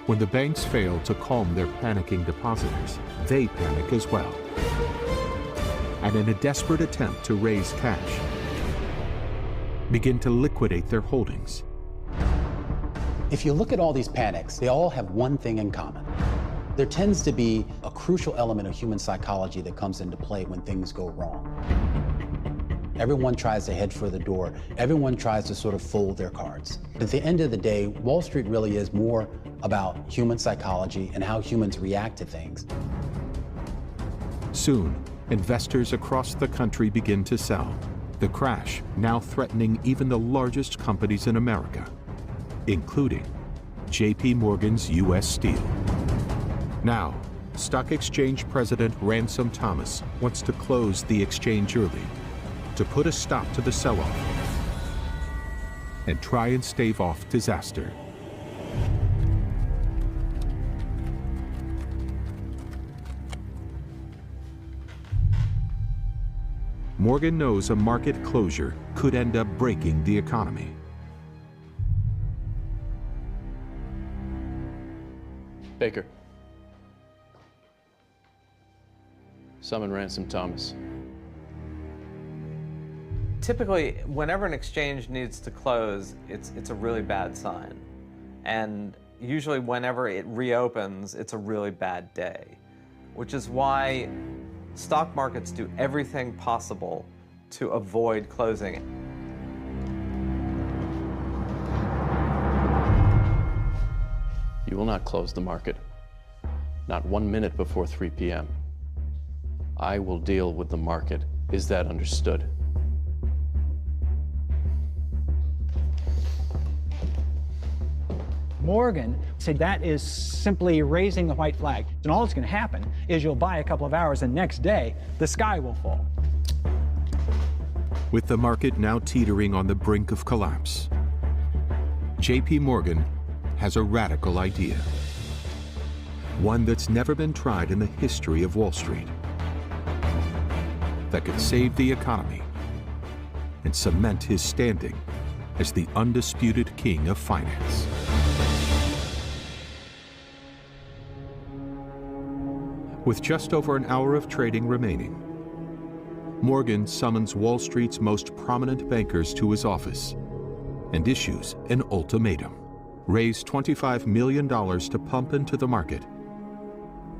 When the banks fail to calm their panicking depositors, they panic as well. And in a desperate attempt to raise cash, begin to liquidate their holdings. If you look at all these panics, they all have one thing in common. There tends to be a crucial element of human psychology that comes into play when things go wrong. Everyone tries to head for the door. Everyone tries to sort of fold their cards. At the end of the day, Wall Street really is more about human psychology and how humans react to things. Soon, investors across the country begin to sell, the crash now threatening even the largest companies in America, including J.P. Morgan's U.S. Steel. Now, Stock Exchange President Ransom Thomas wants to close the exchange early, to put a stop to the sell-off and try and stave off disaster. Morgan knows a market closure could end up breaking the economy. Baker. Summon Ransom Thomas. Typically, whenever an exchange needs to close, it's a really bad sign. And usually whenever it reopens, it's a really bad day, which is why stock markets do everything possible to avoid closing. You will not close the market. Not 1 minute before 3 p.m. I will deal with the market. Is that understood? Morgan said that is simply raising the white flag. And all that's going to happen is you'll buy a couple of hours and next day, the sky will fall. With the market now teetering on the brink of collapse, J.P. Morgan has a radical idea. One that's never been tried in the history of Wall Street. That could save the economy and cement his standing as the undisputed king of finance. With just over an hour of trading remaining, Morgan summons Wall Street's most prominent bankers to his office and issues an ultimatum. Raise $25 million to pump into the market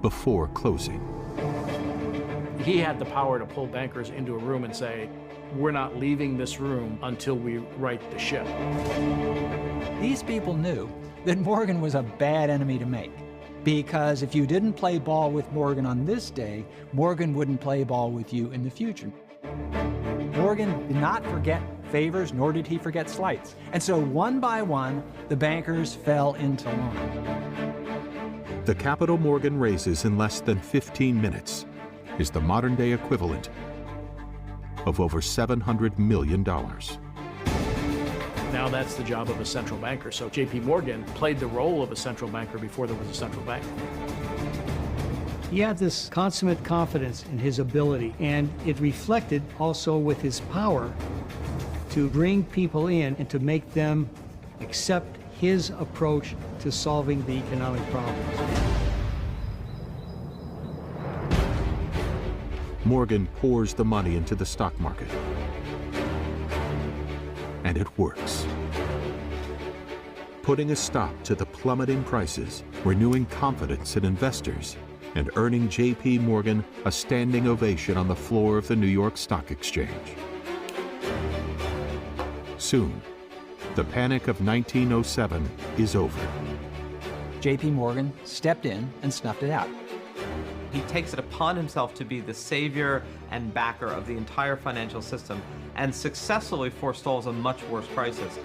before closing. He had the power to pull bankers into a room and say, we're not leaving this room until we right the ship. These people knew that Morgan was a bad enemy to make, because if you didn't play ball with Morgan on this day, Morgan wouldn't play ball with you in the future. Morgan did not forget favors, nor did he forget slights. And so one by one, the bankers fell into line. The capital Morgan raises in less than 15 minutes is the modern-day equivalent of over $700 million. Now that's the job of a central banker. So J.P. Morgan played the role of a central banker before there was a central bank. He had this consummate confidence in his ability, and it reflected also with his power to bring people in and to make them accept his approach to solving the economic problems. Morgan pours the money into the stock market. And it works. Putting a stop to the plummeting prices, renewing confidence in investors, and earning J.P. Morgan a standing ovation on the floor of the New York Stock Exchange. Soon, the panic of 1907 is over. J.P. Morgan stepped in and snuffed it out. He takes it upon himself to be the savior and backer of the entire financial system and successfully forestalls a much worse crisis.